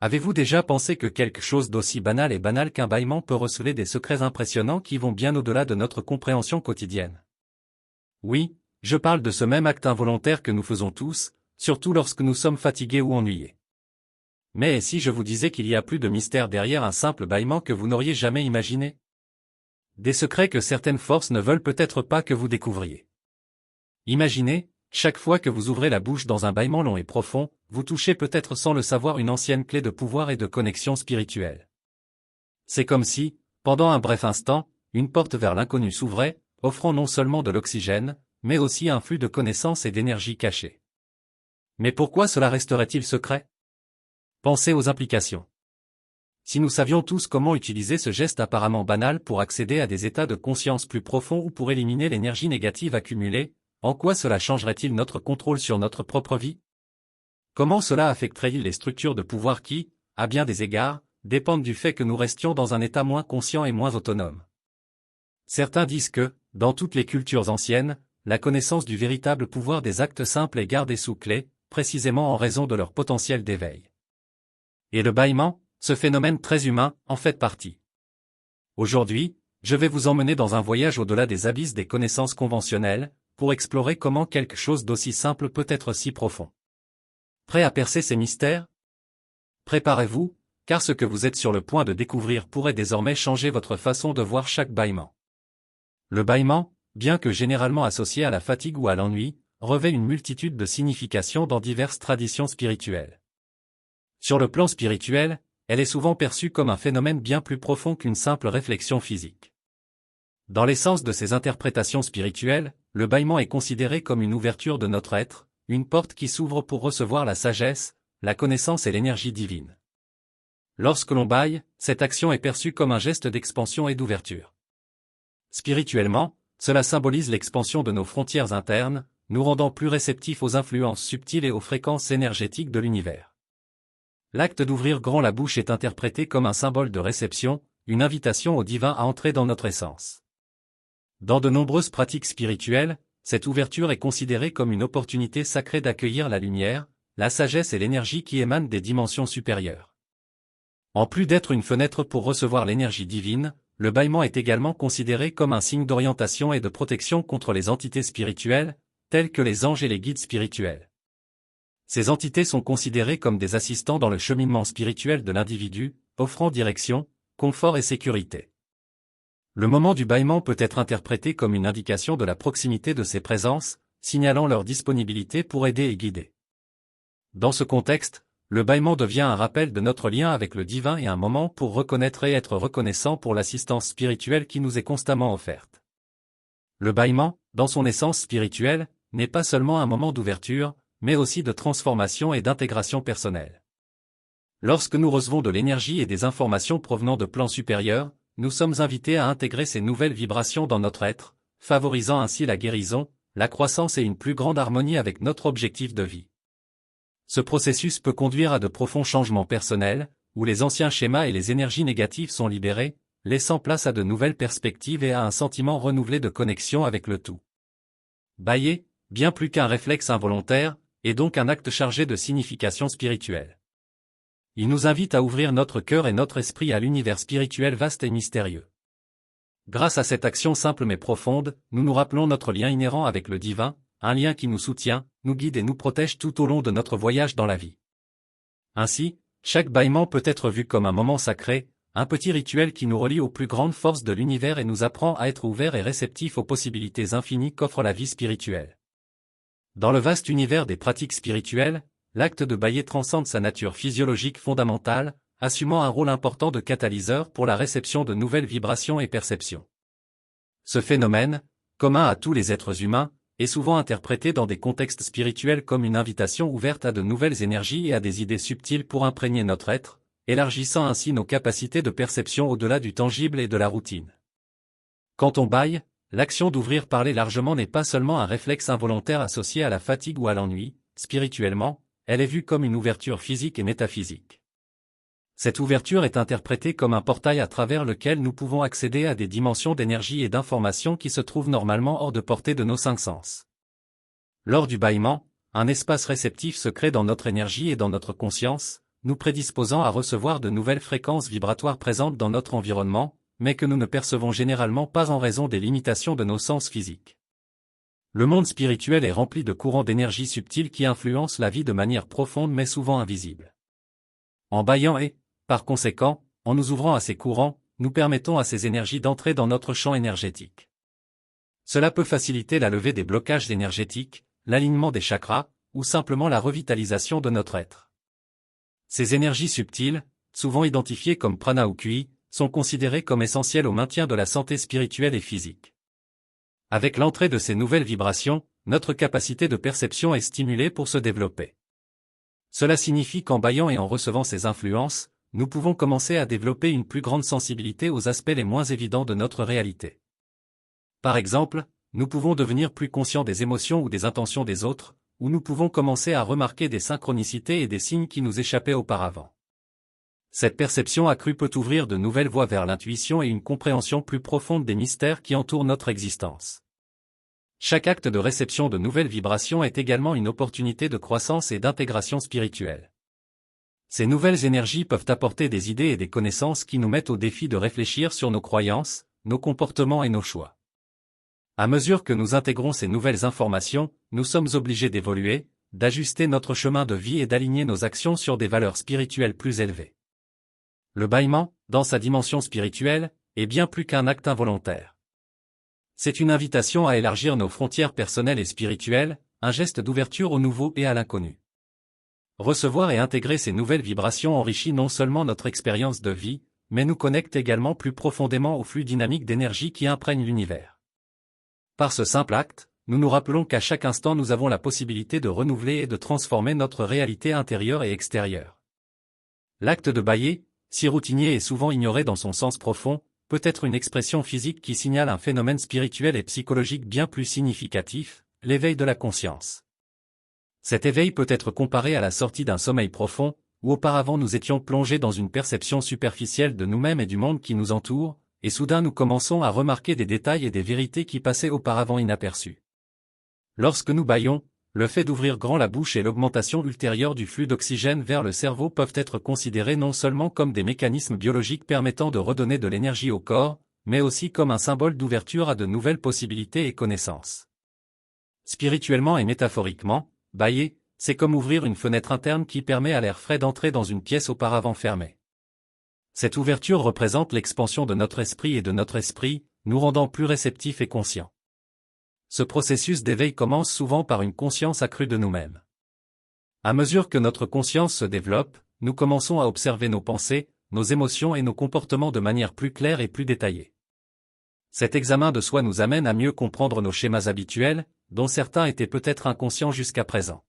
Avez-vous déjà pensé que quelque chose d'aussi banal qu'un bâillement peut receler des secrets impressionnants qui vont bien au-delà de notre compréhension quotidienne? Oui, je parle de ce même acte involontaire que nous faisons tous, surtout lorsque nous sommes fatigués ou ennuyés. Mais et si je vous disais qu'il y a plus de mystère derrière un simple bâillement que vous n'auriez jamais imaginé? Des secrets que certaines forces ne veulent peut-être pas que vous découvriez. Imaginez, chaque fois que vous ouvrez la bouche dans un bâillement long et profond, vous touchez peut-être sans le savoir une ancienne clé de pouvoir et de connexion spirituelle. C'est comme si, pendant un bref instant, une porte vers l'inconnu s'ouvrait, offrant non seulement de l'oxygène, mais aussi un flux de connaissances et d'énergie cachée. Mais pourquoi cela resterait-il secret? Pensez aux implications. Si nous savions tous comment utiliser ce geste apparemment banal pour accéder à des états de conscience plus profonds ou pour éliminer l'énergie négative accumulée, en quoi cela changerait-il notre contrôle sur notre propre vie? Comment cela affecterait-il les structures de pouvoir qui, à bien des égards, dépendent du fait que nous restions dans un état moins conscient et moins autonome? Certains disent que, dans toutes les cultures anciennes, la connaissance du véritable pouvoir des actes simples est gardée sous clé, précisément en raison de leur potentiel d'éveil. Et le bâillement, ce phénomène très humain, en fait partie. Aujourd'hui, je vais vous emmener dans un voyage au-delà des abysses des connaissances conventionnelles, pour explorer comment quelque chose d'aussi simple peut être si profond. Prêt à percer ces mystères? Préparez-vous, car ce que vous êtes sur le point de découvrir pourrait désormais changer votre façon de voir chaque bâillement. Le bâillement, bien que généralement associé à la fatigue ou à l'ennui, revêt une multitude de significations dans diverses traditions spirituelles. Sur le plan spirituel, elle est souvent perçue comme un phénomène bien plus profond qu'une simple réflexion physique. Dans l'essence de ces interprétations spirituelles, le bâillement est considéré comme une ouverture de notre être, une porte qui s'ouvre pour recevoir la sagesse, la connaissance et l'énergie divine. Lorsque l'on bâille, cette action est perçue comme un geste d'expansion et d'ouverture. Spirituellement, cela symbolise l'expansion de nos frontières internes, nous rendant plus réceptifs aux influences subtiles et aux fréquences énergétiques de l'univers. L'acte d'ouvrir grand la bouche est interprété comme un symbole de réception, une invitation au divin à entrer dans notre essence. Dans de nombreuses pratiques spirituelles, cette ouverture est considérée comme une opportunité sacrée d'accueillir la lumière, la sagesse et l'énergie qui émanent des dimensions supérieures. En plus d'être une fenêtre pour recevoir l'énergie divine, le bâillement est également considéré comme un signe d'orientation et de protection contre les entités spirituelles, telles que les anges et les guides spirituels. Ces entités sont considérées comme des assistants dans le cheminement spirituel de l'individu, offrant direction, confort et sécurité. Le moment du bâillement peut être interprété comme une indication de la proximité de ces présences, signalant leur disponibilité pour aider et guider. Dans ce contexte, le bâillement devient un rappel de notre lien avec le divin et un moment pour reconnaître et être reconnaissant pour l'assistance spirituelle qui nous est constamment offerte. Le bâillement, dans son essence spirituelle, n'est pas seulement un moment d'ouverture, mais aussi de transformation et d'intégration personnelle. Lorsque nous recevons de l'énergie et des informations provenant de plans supérieurs, nous sommes invités à intégrer ces nouvelles vibrations dans notre être, favorisant ainsi la guérison, la croissance et une plus grande harmonie avec notre objectif de vie. Ce processus peut conduire à de profonds changements personnels, où les anciens schémas et les énergies négatives sont libérés, laissant place à de nouvelles perspectives et à un sentiment renouvelé de connexion avec le tout. Bâiller, bien plus qu'un réflexe involontaire, est donc un acte chargé de signification spirituelle. Il nous invite à ouvrir notre cœur et notre esprit à l'univers spirituel vaste et mystérieux. Grâce à cette action simple mais profonde, nous nous rappelons notre lien inhérent avec le divin, un lien qui nous soutient, nous guide et nous protège tout au long de notre voyage dans la vie. Ainsi, chaque bâillement peut être vu comme un moment sacré, un petit rituel qui nous relie aux plus grandes forces de l'univers et nous apprend à être ouverts et réceptifs aux possibilités infinies qu'offre la vie spirituelle. Dans le vaste univers des pratiques spirituelles, l'acte de bâiller transcende sa nature physiologique fondamentale, assumant un rôle important de catalyseur pour la réception de nouvelles vibrations et perceptions. Ce phénomène, commun à tous les êtres humains, est souvent interprété dans des contextes spirituels comme une invitation ouverte à de nouvelles énergies et à des idées subtiles pour imprégner notre être, élargissant ainsi nos capacités de perception au-delà du tangible et de la routine. Quand on bâille, l'action d'ouvrir parler largement n'est pas seulement un réflexe involontaire associé à la fatigue ou à l'ennui, spirituellement, elle est vue comme une ouverture physique et métaphysique. Cette ouverture est interprétée comme un portail à travers lequel nous pouvons accéder à des dimensions d'énergie et d'information qui se trouvent normalement hors de portée de nos cinq sens. Lors du bâillement, un espace réceptif se crée dans notre énergie et dans notre conscience, nous prédisposant à recevoir de nouvelles fréquences vibratoires présentes dans notre environnement, mais que nous ne percevons généralement pas en raison des limitations de nos sens physiques. Le monde spirituel est rempli de courants d'énergie subtils qui influencent la vie de manière profonde mais souvent invisible. En bâillant et, par conséquent, en nous ouvrant à ces courants, nous permettons à ces énergies d'entrer dans notre champ énergétique. Cela peut faciliter la levée des blocages énergétiques, l'alignement des chakras, ou simplement la revitalisation de notre être. Ces énergies subtiles, souvent identifiées comme prana ou ki, sont considérées comme essentielles au maintien de la santé spirituelle et physique. Avec l'entrée de ces nouvelles vibrations, notre capacité de perception est stimulée pour se développer. Cela signifie qu'en bâillant et en recevant ces influences, nous pouvons commencer à développer une plus grande sensibilité aux aspects les moins évidents de notre réalité. Par exemple, nous pouvons devenir plus conscients des émotions ou des intentions des autres, ou nous pouvons commencer à remarquer des synchronicités et des signes qui nous échappaient auparavant. Cette perception accrue peut ouvrir de nouvelles voies vers l'intuition et une compréhension plus profonde des mystères qui entourent notre existence. Chaque acte de réception de nouvelles vibrations est également une opportunité de croissance et d'intégration spirituelle. Ces nouvelles énergies peuvent apporter des idées et des connaissances qui nous mettent au défi de réfléchir sur nos croyances, nos comportements et nos choix. À mesure que nous intégrons ces nouvelles informations, nous sommes obligés d'évoluer, d'ajuster notre chemin de vie et d'aligner nos actions sur des valeurs spirituelles plus élevées. Le bâillement, dans sa dimension spirituelle, est bien plus qu'un acte involontaire. C'est une invitation à élargir nos frontières personnelles et spirituelles, un geste d'ouverture au nouveau et à l'inconnu. Recevoir et intégrer ces nouvelles vibrations enrichit non seulement notre expérience de vie, mais nous connecte également plus profondément au flux dynamique d'énergie qui imprègne l'univers. Par ce simple acte, nous nous rappelons qu'à chaque instant nous avons la possibilité de renouveler et de transformer notre réalité intérieure et extérieure. L'acte de bâiller, si routinier et souvent ignoré dans son sens profond, peut être une expression physique qui signale un phénomène spirituel et psychologique bien plus significatif, l'éveil de la conscience. Cet éveil peut être comparé à la sortie d'un sommeil profond, où auparavant nous étions plongés dans une perception superficielle de nous-mêmes et du monde qui nous entoure, et soudain nous commençons à remarquer des détails et des vérités qui passaient auparavant inaperçus. Lorsque nous bâillons, le fait d'ouvrir grand la bouche et l'augmentation ultérieure du flux d'oxygène vers le cerveau peuvent être considérés non seulement comme des mécanismes biologiques permettant de redonner de l'énergie au corps, mais aussi comme un symbole d'ouverture à de nouvelles possibilités et connaissances. Spirituellement et métaphoriquement, bâiller, c'est comme ouvrir une fenêtre interne qui permet à l'air frais d'entrer dans une pièce auparavant fermée. Cette ouverture représente l'expansion de notre esprit et de notre esprit, nous rendant plus réceptifs et conscients. Ce processus d'éveil commence souvent par une conscience accrue de nous-mêmes. À mesure que notre conscience se développe, nous commençons à observer nos pensées, nos émotions et nos comportements de manière plus claire et plus détaillée. Cet examen de soi nous amène à mieux comprendre nos schémas habituels, dont certains étaient peut-être inconscients jusqu'à présent.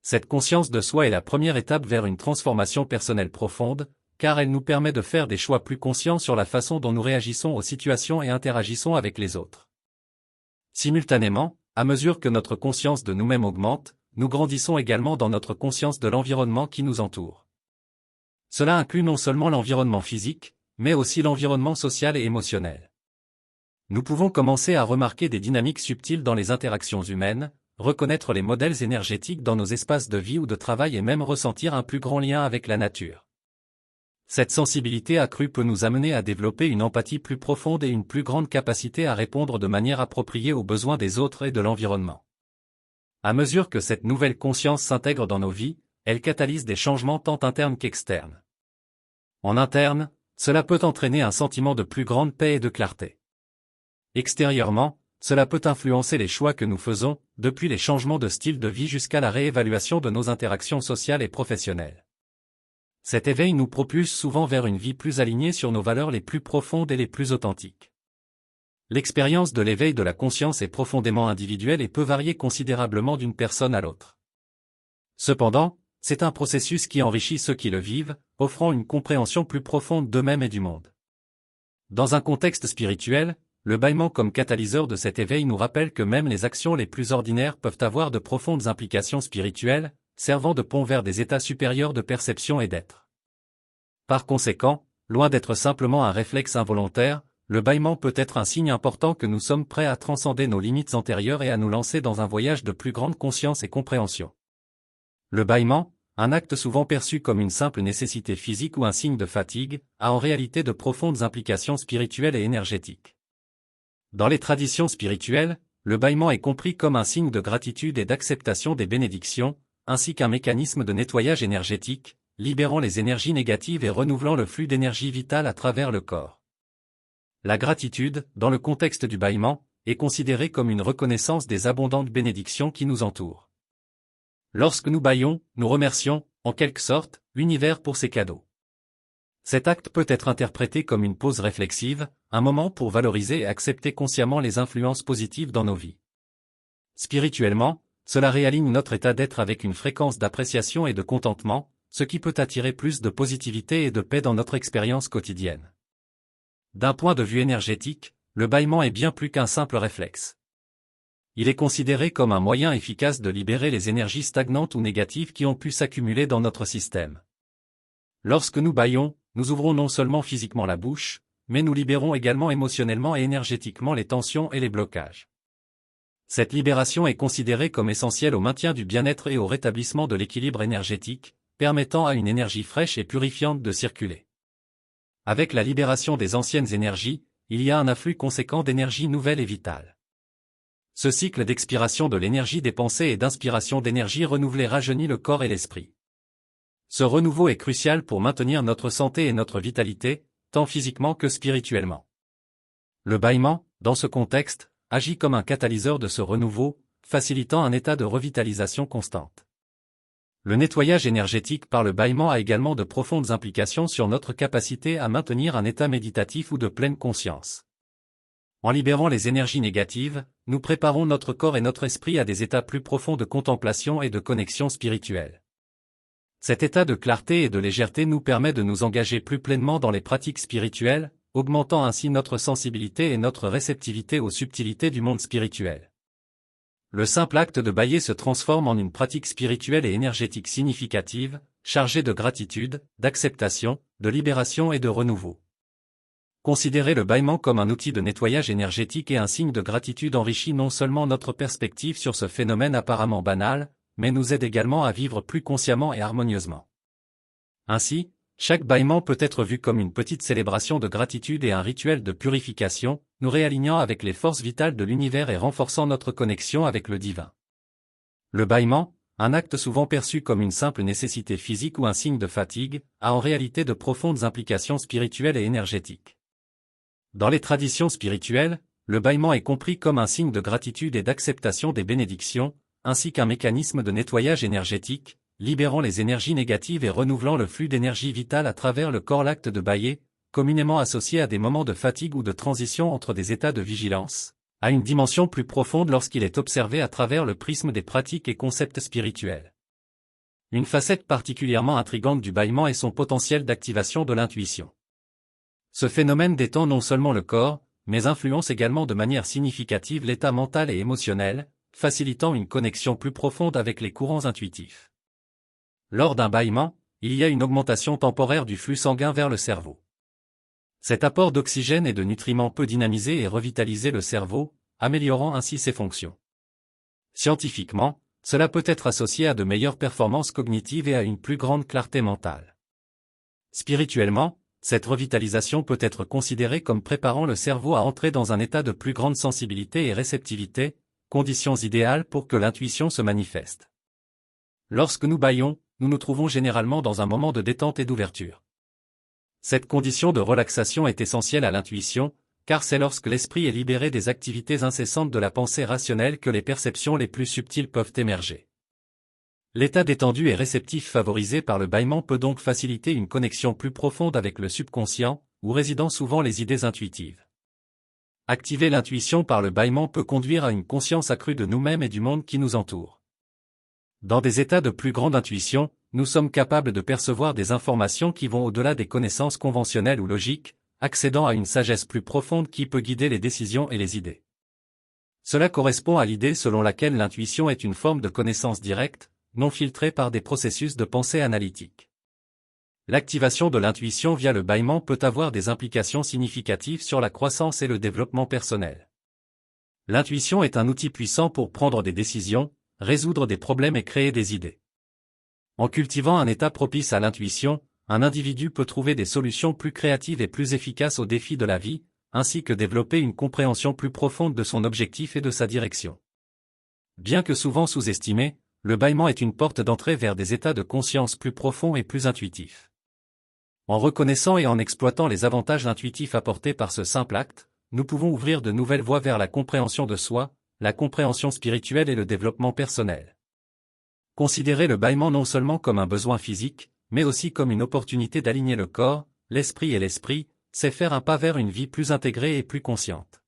Cette conscience de soi est la première étape vers une transformation personnelle profonde, car elle nous permet de faire des choix plus conscients sur la façon dont nous réagissons aux situations et interagissons avec les autres. Simultanément, à mesure que notre conscience de nous-mêmes augmente, nous grandissons également dans notre conscience de l'environnement qui nous entoure. Cela inclut non seulement l'environnement physique, mais aussi l'environnement social et émotionnel. Nous pouvons commencer à remarquer des dynamiques subtiles dans les interactions humaines, reconnaître les modèles énergétiques dans nos espaces de vie ou de travail et même ressentir un plus grand lien avec la nature. Cette sensibilité accrue peut nous amener à développer une empathie plus profonde et une plus grande capacité à répondre de manière appropriée aux besoins des autres et de l'environnement. À mesure que cette nouvelle conscience s'intègre dans nos vies, elle catalyse des changements tant internes qu'externes. En interne, cela peut entraîner un sentiment de plus grande paix et de clarté. Extérieurement, cela peut influencer les choix que nous faisons, depuis les changements de style de vie jusqu'à la réévaluation de nos interactions sociales et professionnelles. Cet éveil nous propulse souvent vers une vie plus alignée sur nos valeurs les plus profondes et les plus authentiques. L'expérience de l'éveil de la conscience est profondément individuelle et peut varier considérablement d'une personne à l'autre. Cependant, c'est un processus qui enrichit ceux qui le vivent, offrant une compréhension plus profonde d'eux-mêmes et du monde. Dans un contexte spirituel, le bâillement comme catalyseur de cet éveil nous rappelle que même les actions les plus ordinaires peuvent avoir de profondes implications spirituelles, servant de pont vers des états supérieurs de perception et d'être. Par conséquent, loin d'être simplement un réflexe involontaire, le bâillement peut être un signe important que nous sommes prêts à transcender nos limites antérieures et à nous lancer dans un voyage de plus grande conscience et compréhension. Le bâillement, un acte souvent perçu comme une simple nécessité physique ou un signe de fatigue, a en réalité de profondes implications spirituelles et énergétiques. Dans les traditions spirituelles, le bâillement est compris comme un signe de gratitude et d'acceptation des bénédictions, ainsi qu'un mécanisme de nettoyage énergétique, libérant les énergies négatives et renouvelant le flux d'énergie vitale à travers le corps. La gratitude, dans le contexte du bâillement, est considérée comme une reconnaissance des abondantes bénédictions qui nous entourent. Lorsque nous bâillons, nous remercions, en quelque sorte, l'univers pour ses cadeaux. Cet acte peut être interprété comme une pause réflexive, un moment pour valoriser et accepter consciemment les influences positives dans nos vies. Spirituellement, cela réaligne notre état d'être avec une fréquence d'appréciation et de contentement, ce qui peut attirer plus de positivité et de paix dans notre expérience quotidienne. D'un point de vue énergétique, le bâillement est bien plus qu'un simple réflexe. Il est considéré comme un moyen efficace de libérer les énergies stagnantes ou négatives qui ont pu s'accumuler dans notre système. Lorsque nous bâillons, nous ouvrons non seulement physiquement la bouche, mais nous libérons également émotionnellement et énergétiquement les tensions et les blocages. Cette libération est considérée comme essentielle au maintien du bien-être et au rétablissement de l'équilibre énergétique, permettant à une énergie fraîche et purifiante de circuler. Avec la libération des anciennes énergies, il y a un afflux conséquent d'énergie nouvelle et vitale. Ce cycle d'expiration de l'énergie dépensée et d'inspiration d'énergie renouvelée rajeunit le corps et l'esprit. Ce renouveau est crucial pour maintenir notre santé et notre vitalité, tant physiquement que spirituellement. Le bâillement, dans ce contexte, agit comme un catalyseur de ce renouveau, facilitant un état de revitalisation constante. Le nettoyage énergétique par le bâillement a également de profondes implications sur notre capacité à maintenir un état méditatif ou de pleine conscience. En libérant les énergies négatives, nous préparons notre corps et notre esprit à des états plus profonds de contemplation et de connexion spirituelle. Cet état de clarté et de légèreté nous permet de nous engager plus pleinement dans les pratiques spirituelles, augmentant ainsi notre sensibilité et notre réceptivité aux subtilités du monde spirituel. Le simple acte de bâiller se transforme en une pratique spirituelle et énergétique significative, chargée de gratitude, d'acceptation, de libération et de renouveau. Considérer le bâillement comme un outil de nettoyage énergétique et un signe de gratitude enrichit non seulement notre perspective sur ce phénomène apparemment banal, mais nous aide également à vivre plus consciemment et harmonieusement. Ainsi, chaque bâillement peut être vu comme une petite célébration de gratitude et un rituel de purification, nous réalignant avec les forces vitales de l'univers et renforçant notre connexion avec le divin. Le bâillement, un acte souvent perçu comme une simple nécessité physique ou un signe de fatigue, a en réalité de profondes implications spirituelles et énergétiques. Dans les traditions spirituelles, le bâillement est compris comme un signe de gratitude et d'acceptation des bénédictions, ainsi qu'un mécanisme de nettoyage énergétique, libérant les énergies négatives et renouvelant le flux d'énergie vitale à travers le corps. L'acte de bâiller, communément associé à des moments de fatigue ou de transition entre des états de vigilance, a une dimension plus profonde lorsqu'il est observé à travers le prisme des pratiques et concepts spirituels. Une facette particulièrement intrigante du bâillement est son potentiel d'activation de l'intuition. Ce phénomène détend non seulement le corps, mais influence également de manière significative l'état mental et émotionnel, facilitant une connexion plus profonde avec les courants intuitifs. Lors d'un bâillement, il y a une augmentation temporaire du flux sanguin vers le cerveau. Cet apport d'oxygène et de nutriments peut dynamiser et revitaliser le cerveau, améliorant ainsi ses fonctions. Scientifiquement, cela peut être associé à de meilleures performances cognitives et à une plus grande clarté mentale. Spirituellement, cette revitalisation peut être considérée comme préparant le cerveau à entrer dans un état de plus grande sensibilité et réceptivité, conditions idéales pour que l'intuition se manifeste. Lorsque nous bâillons, nous nous trouvons généralement dans un moment de détente et d'ouverture. Cette condition de relaxation est essentielle à l'intuition, car c'est lorsque l'esprit est libéré des activités incessantes de la pensée rationnelle que les perceptions les plus subtiles peuvent émerger. L'état détendu et réceptif favorisé par le bâillement peut donc faciliter une connexion plus profonde avec le subconscient, où résident souvent les idées intuitives. Activer l'intuition par le bâillement peut conduire à une conscience accrue de nous-mêmes et du monde qui nous entoure. Dans des états de plus grande intuition, nous sommes capables de percevoir des informations qui vont au-delà des connaissances conventionnelles ou logiques, accédant à une sagesse plus profonde qui peut guider les décisions et les idées. Cela correspond à l'idée selon laquelle l'intuition est une forme de connaissance directe, non filtrée par des processus de pensée analytique. L'activation de l'intuition via le bâillement peut avoir des implications significatives sur la croissance et le développement personnel. L'intuition est un outil puissant pour prendre des décisions, résoudre des problèmes et créer des idées. En cultivant un état propice à l'intuition, un individu peut trouver des solutions plus créatives et plus efficaces aux défis de la vie, ainsi que développer une compréhension plus profonde de son objectif et de sa direction. Bien que souvent sous-estimé, le bâillement est une porte d'entrée vers des états de conscience plus profonds et plus intuitifs. En reconnaissant et en exploitant les avantages intuitifs apportés par ce simple acte, nous pouvons ouvrir de nouvelles voies vers la compréhension de soi, la compréhension spirituelle et le développement personnel. Considérez le bâillement non seulement comme un besoin physique, mais aussi comme une opportunité d'aligner le corps, l'esprit et l'esprit, c'est faire un pas vers une vie plus intégrée et plus consciente.